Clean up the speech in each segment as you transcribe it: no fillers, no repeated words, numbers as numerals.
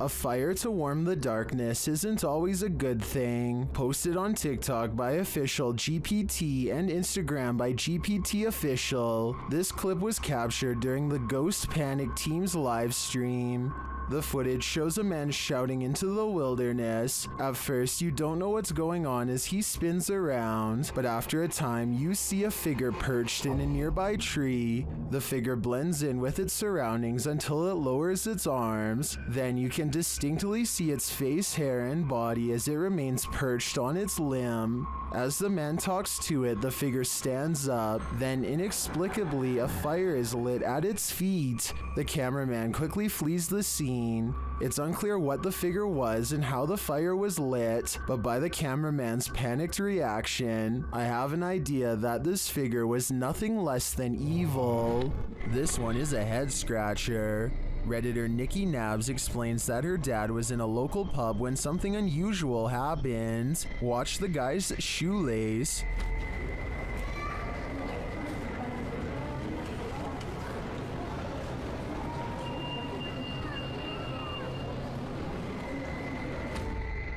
A fire to warm the darkness isn't always a good thing. Posted on TikTok by official GPT and Instagram by GPT official. This clip was captured during the Ghost Panic team's live stream. The footage shows a man shouting into the wilderness. At first, you don't know what's going on as he spins around, but after a time, you see a figure perched in a nearby tree. The figure blends in with its surroundings until it lowers its arms. Then you can distinctly see its face, hair, and body as it remains perched on its limb. As the man talks to it, the figure stands up. Then inexplicably, a fire is lit at its feet. The cameraman quickly flees the scene. It's unclear what the figure was and how the fire was lit, but by the cameraman's panicked reaction, I have an idea that this figure was nothing less than evil. This one is a head scratcher. Redditor Nikki Nabs explains that her dad was in a local pub when something unusual happened. Watch the guy's shoelace.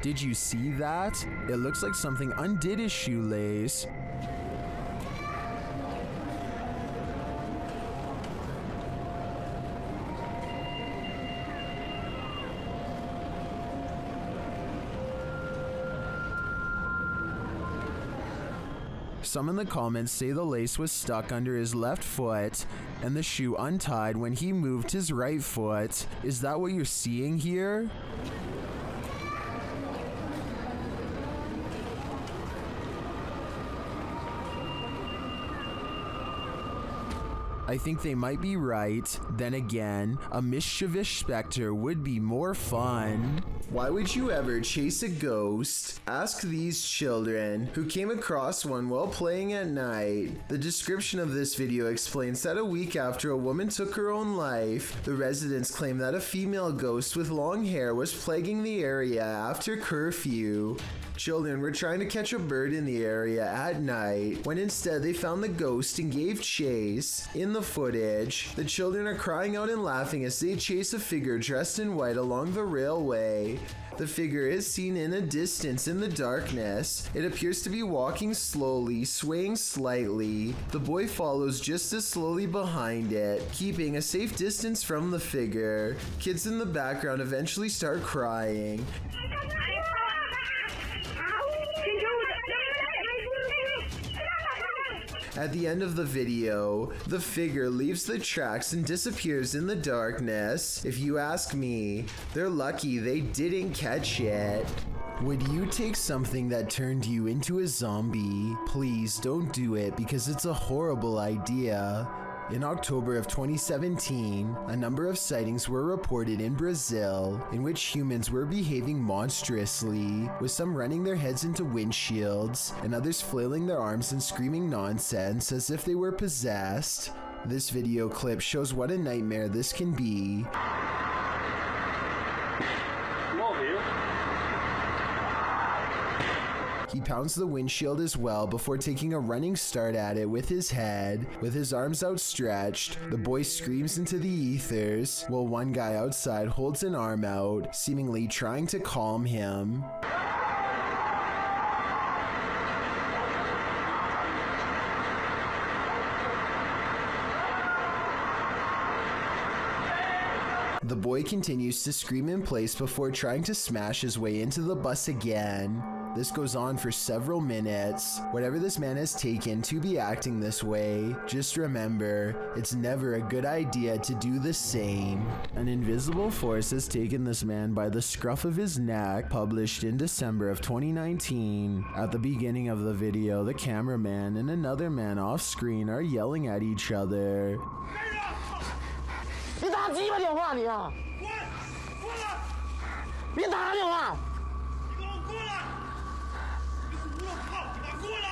Did you see that? It looks like something undid his shoelace. Some in the comments say the lace was stuck under his left foot and the shoe untied when he moved his right foot. Is that what you're seeing here? I think they might be right. Then again, a mischievous specter would be more fun. Why would you ever chase a ghost? Ask these children who came across one while playing at night. The description of this video explains that a week after a woman took her own life, the residents claim that a female ghost with long hair was plaguing the area after curfew. Children were trying to catch a bird in the area at night, when instead they found the ghost and gave chase. In the footage, the children are crying out and laughing as they chase a figure dressed in white along the railway. The figure is seen in a distance in the darkness. It appears to be walking slowly, swaying slightly. The boy follows just as slowly behind it, keeping a safe distance from the figure. Kids in the background eventually start crying. At the end of the video, the figure leaves the tracks and disappears in the darkness. If you ask me, they're lucky they didn't catch it. Would you take something that turned you into a zombie? Please don't do it because it's a horrible idea. In October of 2017, a number of sightings were reported in Brazil in which humans were behaving monstrously, with some running their heads into windshields and others flailing their arms and screaming nonsense as if they were possessed. This video clip shows what a nightmare this can be. He pounds the windshield as well before taking a running start at it with his head. With his arms outstretched, the boy screams into the ethers, while one guy outside holds an arm out, seemingly trying to calm him. The boy continues to scream in place before trying to smash his way into the bus again. This goes on for several minutes. Whatever this man has taken to be acting this way, just remember, it's never a good idea to do the same. An invisible force has taken this man by the scruff of his neck, published in December of 2019. At the beginning of the video, the cameraman and another man off screen are yelling at each other. 你打鸡巴电话你啊！你打啥电话？你给我过来！我靠！你给我过来！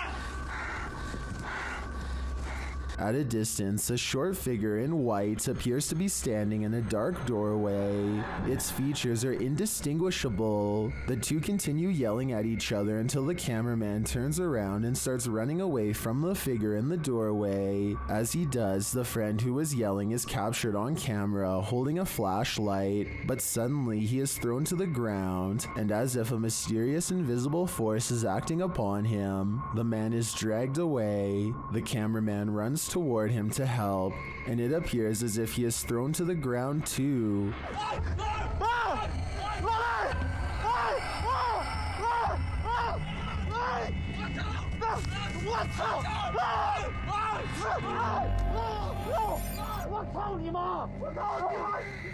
At a distance, a short figure in white appears to be standing in a dark doorway. Its features are indistinguishable. The two continue yelling at each other until the cameraman turns around and starts running away from the figure in the doorway. As he does, the friend who was yelling is captured on camera holding a flashlight, but suddenly he is thrown to the ground, and as if a mysterious invisible force is acting upon him, the man is dragged away. The cameraman runs toward him to help, and it appears as if he is thrown to the ground too.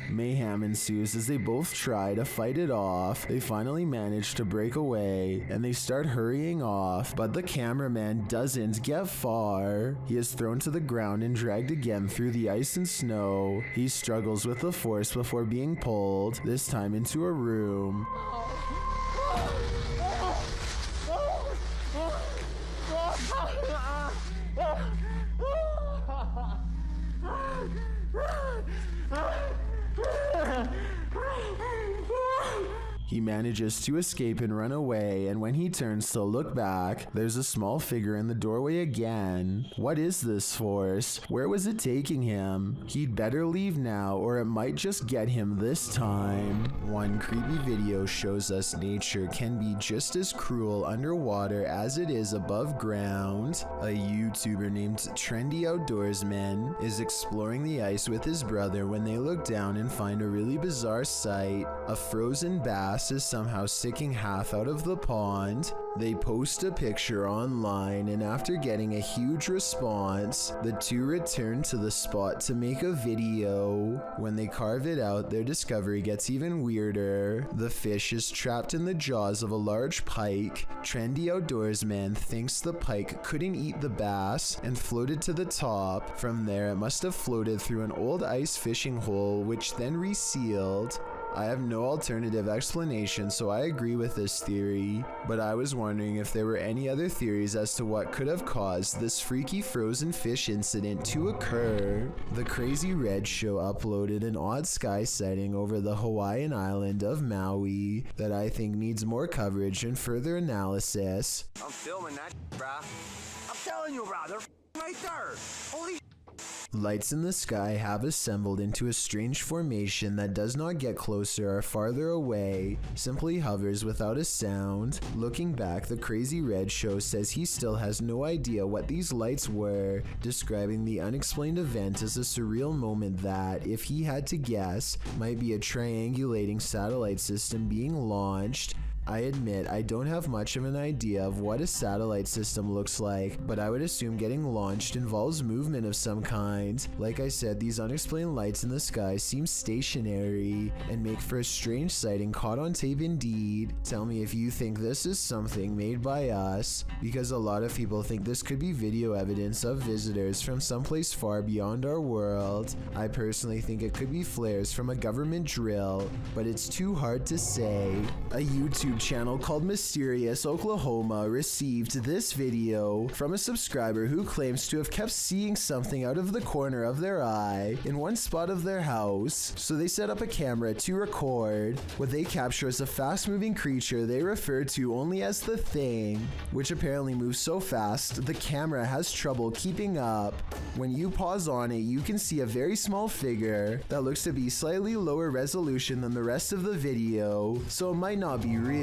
Mayhem ensues as they both try to fight it off. They finally manage to break away and they start hurrying off, but the cameraman doesn't get far. He is thrown to the ground and dragged again through the ice and snow. He struggles with the force before being pulled, this time into a room. He manages to escape and run away, and when he turns to look back, there's a small figure in the doorway again. What is this force? Where was it taking him? He'd better leave now, or it might just get him this time. One creepy video shows us nature can be just as cruel underwater as it is above ground. A YouTuber named Trendy Outdoorsman is exploring the ice with his brother when they look down and find a really bizarre sight. A frozen bass is somehow sticking half out of the pond. They post a picture online, and after getting a huge response, the two return to the spot to make a video. When they carve it out, their discovery gets even weirder. The fish is trapped in the jaws of a large pike. Trendy Outdoorsman thinks the pike couldn't eat the bass and floated to the top. From there, it must have floated through an old ice fishing hole, which then resealed. I have no alternative explanation, so I agree with this theory, but I was wondering if there were any other theories as to what could have caused this freaky frozen fish incident to occur. The Crazy Red Show uploaded an odd sky sighting over the Hawaiian island of Maui that I think needs more coverage and further analysis. I'm filming that, bruh. I'm telling you, bruh, they're right there. Holy Lights in the sky have assembled into a strange formation that does not get closer or farther away, simply hovers without a sound. Looking back, the Crazy Red Show says he still has no idea what these lights were, describing the unexplained event as a surreal moment that, if he had to guess, might be a triangulating satellite system being launched. I admit I don't have much of an idea of what a satellite system looks like, but I would assume getting launched involves movement of some kind. Like I said, these unexplained lights in the sky seem stationary and make for a strange sighting caught on tape indeed. Tell me if you think this is something made by us, because a lot of people think this could be video evidence of visitors from someplace far beyond our world. I personally think it could be flares from a government drill, but it's too hard to say. A YouTube channel called Mysterious Oklahoma received this video from a subscriber who claims to have kept seeing something out of the corner of their eye in one spot of their house. So they set up a camera to record what they capture as a fast-moving creature they refer to only as the Thing, which apparently moves so fast the camera has trouble keeping up. When you pause on it, you can see a very small figure that looks to be slightly lower resolution than the rest of the video, so it might not be real.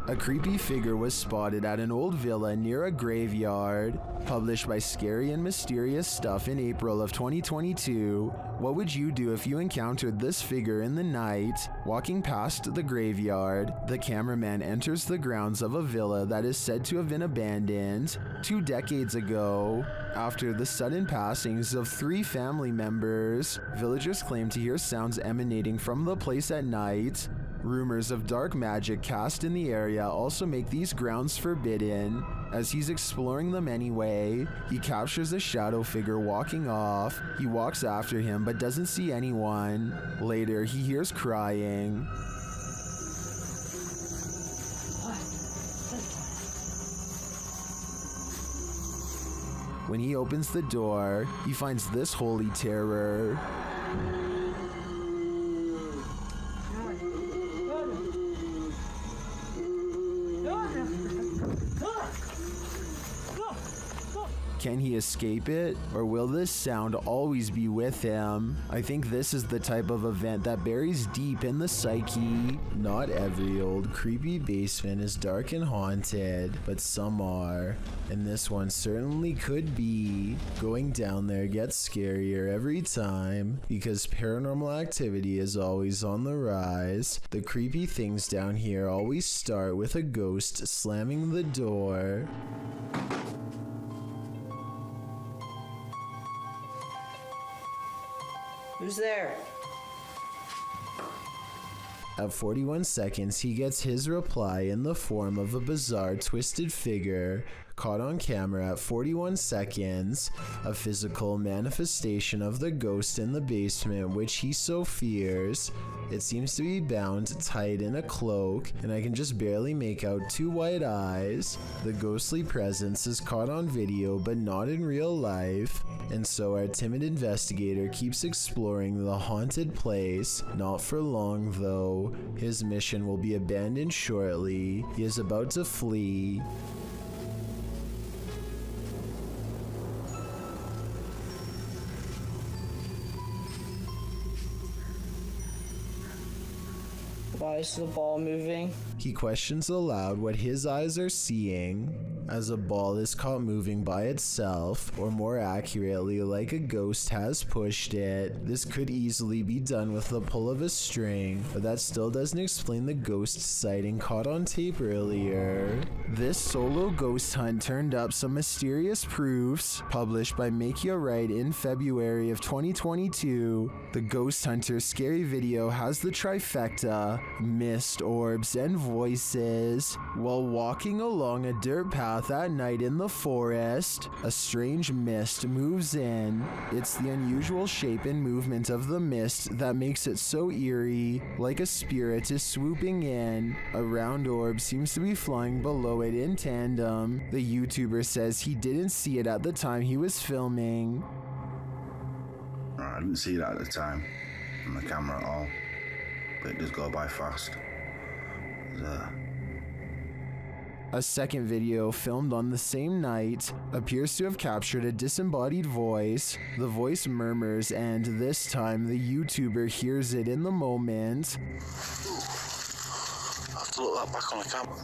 A creepy figure was spotted at an old villa near a graveyard. Published by Scary and Mysterious Stuff in April of 2022. What would you do if you encountered this figure in the night? Walking past the graveyard, the cameraman enters the grounds of a villa that is said to have been abandoned 2 decades ago. After the sudden passings of 3 family members, villagers claim to hear sounds emanating from the place at night. Rumors of dark magic cast in the area also make these grounds forbidden. As he's exploring them anyway, he captures a shadow figure walking off. He walks after him but doesn't see anyone. Later, he hears crying. When he opens the door, he finds this holy terror. Can he escape it, or will this sound always be with him? I think this is the type of event that buries deep in the psyche. Not every old creepy basement is dark and haunted, but some are, and this one certainly could be. Going down there gets scarier every time, because paranormal activity is always on the rise. The creepy things down here always start with a ghost slamming the door. Who's there? At 41 seconds, he gets his reply in the form of a bizarre twisted figure caught on camera at 41 seconds, a physical manifestation of the ghost in the basement which he so fears. It seems to be bound tight in a cloak, and I can just barely make out two white eyes. The ghostly presence is caught on video but not in real life, and so our timid investigator keeps exploring the haunted place. Not for long though. His mission will be abandoned shortly. He is about to flee. Why is the ball moving? He questions aloud what his eyes are seeing as a ball is caught moving by itself, or more accurately, like a ghost has pushed it. This could easily be done with the pull of a string, but that still doesn't explain the ghost sighting caught on tape earlier. This solo ghost hunt turned up some mysterious proofs, published by Make Ya Right in February of 2022. The Ghost Hunter scary video has the trifecta: mist, orbs, and voices. While walking along a dirt path at night in the forest, a strange mist moves in. It's the unusual shape and movement of the mist that makes it so eerie, like a spirit is swooping in. A round orb seems to be flying below it in tandem. The YouTuber says he didn't see it at the time he was filming. I didn't see that at the time on the camera at all, but it does go by fast. A second video filmed on the same night appears to have captured a disembodied voice. The voice murmurs, and this time the YouTuber hears it in the moment. I have to look that back on the camera.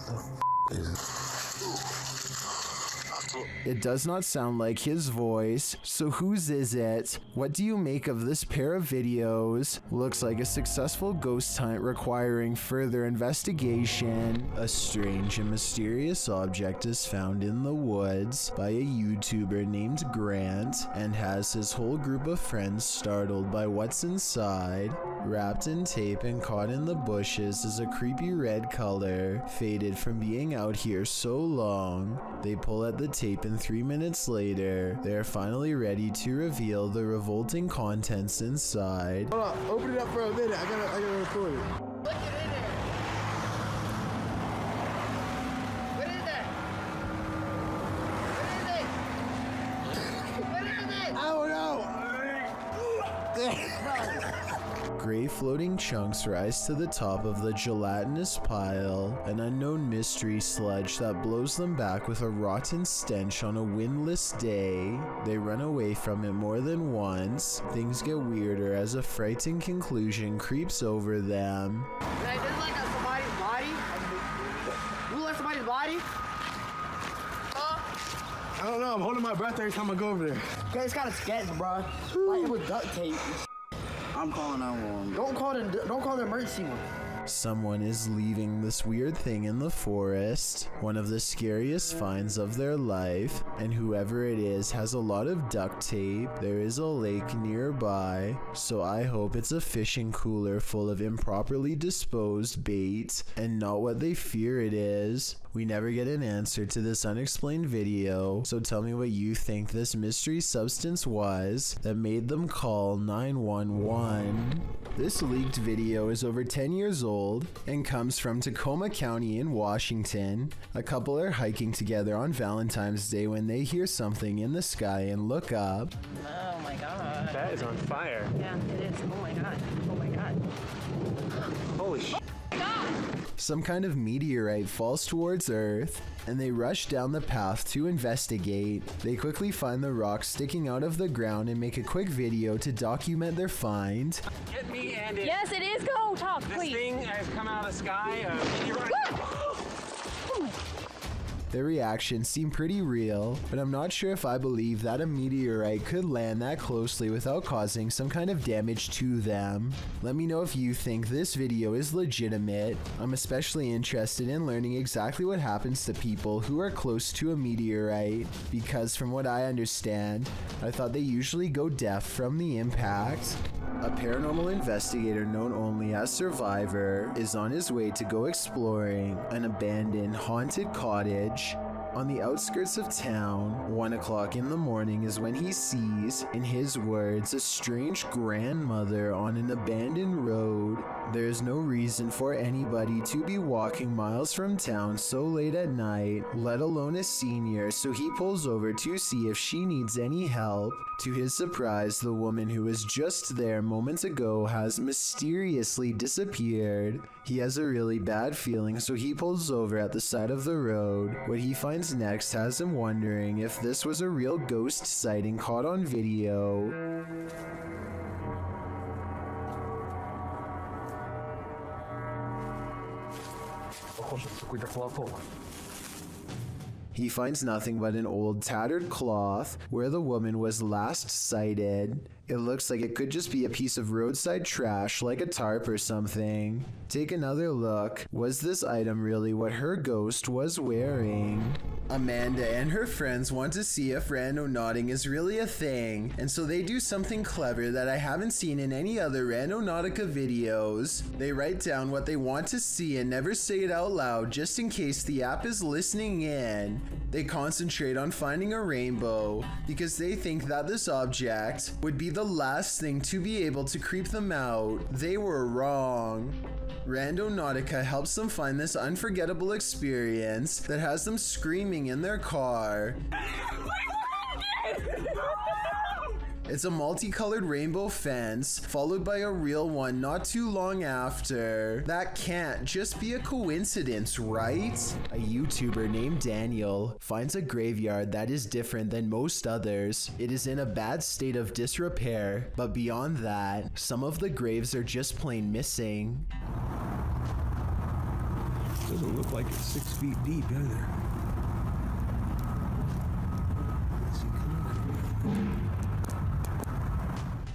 It does not sound like his voice, so whose is it? What do you make of this pair of videos? Looks like a successful ghost hunt requiring further investigation. A strange and mysterious object is found in the woods by a YouTuber named Grant, and has his whole group of friends startled by what's inside. Wrapped in tape and caught in the bushes is a creepy red color, faded from being out here so long. They pull at the tape, and 3 minutes later, they are finally ready to reveal the revolting contents inside. Hold on, open it up for a minute. I gotta record it. Look it in there. What is that? What is it? I don't know. Gray floating chunks rise to the top of the gelatinous pile, an unknown mystery sludge that blows them back with a rotten stench on a windless day. They run away from it more than once. Things get weirder as a frightening conclusion creeps over them. Like, this is like somebody's body. You like somebody's body? I don't know. I'm holding my breath every time I go over there. Okay, it's kind of sketch, bro. Like, it was duct tape. I'm calling 911. Don't call the emergency one. Someone is leaving this weird thing in the forest, one of the scariest finds of their life, and whoever it is has a lot of duct tape. There is a lake nearby, so I hope it's a fishing cooler full of improperly disposed bait, and not what they fear it is. We never get an answer to this unexplained video, so tell me what you think this mystery substance was that made them call 911. This leaked video is over 10 years old old and comes from Tacoma County in Washington. A couple are hiking together on Valentine's Day when they hear something in the sky and look up. Oh my god. That is on fire. Yeah, it is. Oh my god. Oh my god. Holy shit. Some kind of meteorite falls towards Earth, and they rush down the path to investigate. They quickly find the rock sticking out of the ground and make a quick video to document their find. Get me and it. Yes, it is. Go talk, This please. thing has come out of the sky. You're right. Their reactions seem pretty real, but I'm not sure if I believe that a meteorite could land that closely without causing some kind of damage to them. Let me know if you think this video is legitimate. I'm especially interested in learning exactly what happens to people who are close to a meteorite, because from what I understand, I thought they usually go deaf from the impact. A paranormal investigator known only as Survivor is on his way to go exploring an abandoned haunted cottage. On the outskirts of town, 1 o'clock in the morning is when he sees, in his words, a strange grandmother on an abandoned road. There is no reason for anybody to be walking miles from town so late at night, let alone a senior, so he pulls over to see if she needs any help. To his surprise, the woman who was just there moments ago has mysteriously disappeared. He has a really bad feeling, so he pulls over at the side of the road. What he finds next has him wondering if this was a real ghost sighting caught on video. He finds nothing but an old tattered cloth where the woman was last sighted. It looks like it could just be a piece of roadside trash like a tarp or something. Take another look. Was this item really what her ghost was wearing? Amanda and her friends want to see if randonauting is really a thing, and so they do something clever that I haven't seen in any other Randonautica videos. They write down what they want to see and never say it out loud just in case the app is listening in. They concentrate on finding a rainbow because they think that this object would be the last thing to be able to creep them out. They were wrong. Randonautica helps them find this unforgettable experience that has them screaming in their car. It's a multicolored rainbow fence, followed by a real one not too long after. That can't just be a coincidence, right? A YouTuber named Daniel finds a graveyard that is different than most others. It is in a bad state of disrepair, but beyond that, some of the graves are just plain missing. Doesn't look like it's 6 feet deep either.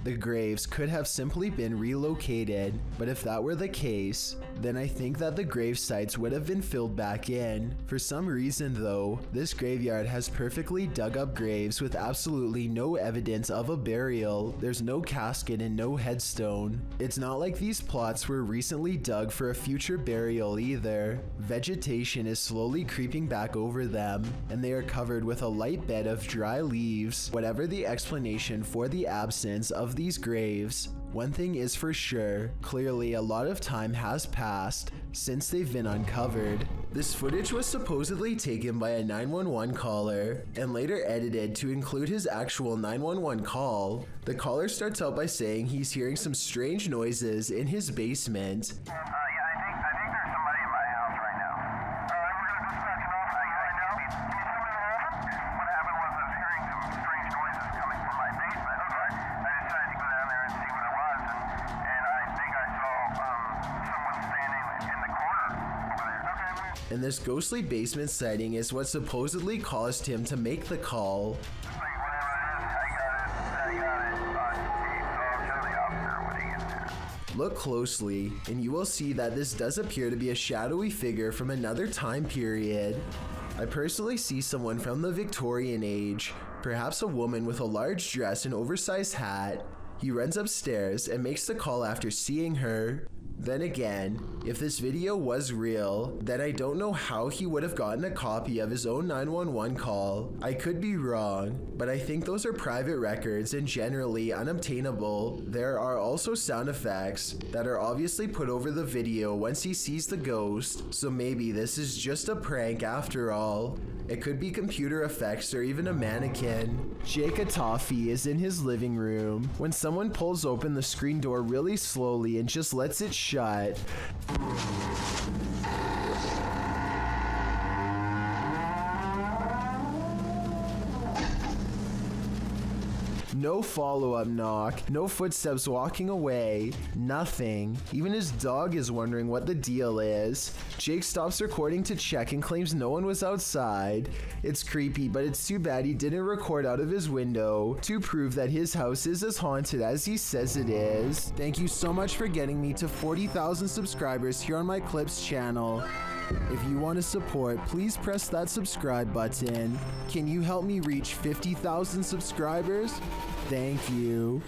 The graves could have simply been relocated, but if that were the case, then I think that the grave sites would have been filled back in. For some reason though, this graveyard has perfectly dug up graves with absolutely no evidence of a burial. There's no casket and no headstone. It's not like these plots were recently dug for a future burial either. Vegetation is slowly creeping back over them, and they are covered with a light bed of dry leaves. Whatever the explanation for the absence of these graves, one thing is for sure, clearly a lot of time has passed since they've been uncovered. This footage was supposedly taken by a 911 caller and later edited to include his actual 911 call. The caller starts out by saying he's hearing some strange noises in his basement. Yeah, I think there's somebody in my house right now. All right, we're gonna dispatch an officer right now. Can you send me the officer? What happened was I was hearing some strange noises coming from my basement. Okay. I decided to go down there and see what it was, and I think I saw someone standing in the corner over there. Okay. And this ghostly basement sighting is what supposedly caused him to make the call. Whatever it is, I got it on tape, so I'll show the officer when he gets there. Look closely, and you will see that this does appear to be a shadowy figure from another time period. I personally see someone from the Victorian age, perhaps a woman with a large dress and oversized hat. He runs upstairs and makes the call after seeing her. Then again, if this video was real, then I don't know how he would have gotten a copy of his own 911 call. I could be wrong, but I think those are private records and generally unobtainable. There are also sound effects that are obviously put over the video once he sees the ghost, so maybe this is just a prank after all. It could be computer effects or even a mannequin. Jake Atafi is in his living room when someone pulls open the screen door really slowly and just lets it shut. No follow-up knock, no footsteps walking away, nothing. Even his dog is wondering what the deal is. Jake stops recording to check and claims no one was outside. It's creepy, but it's too bad he didn't record out of his window to prove that his house is as haunted as he says it is. Thank you so much for getting me to 40,000 subscribers here on my Clips channel. If you want to support, please press that subscribe button. Can you help me reach 50,000 subscribers? Thank you.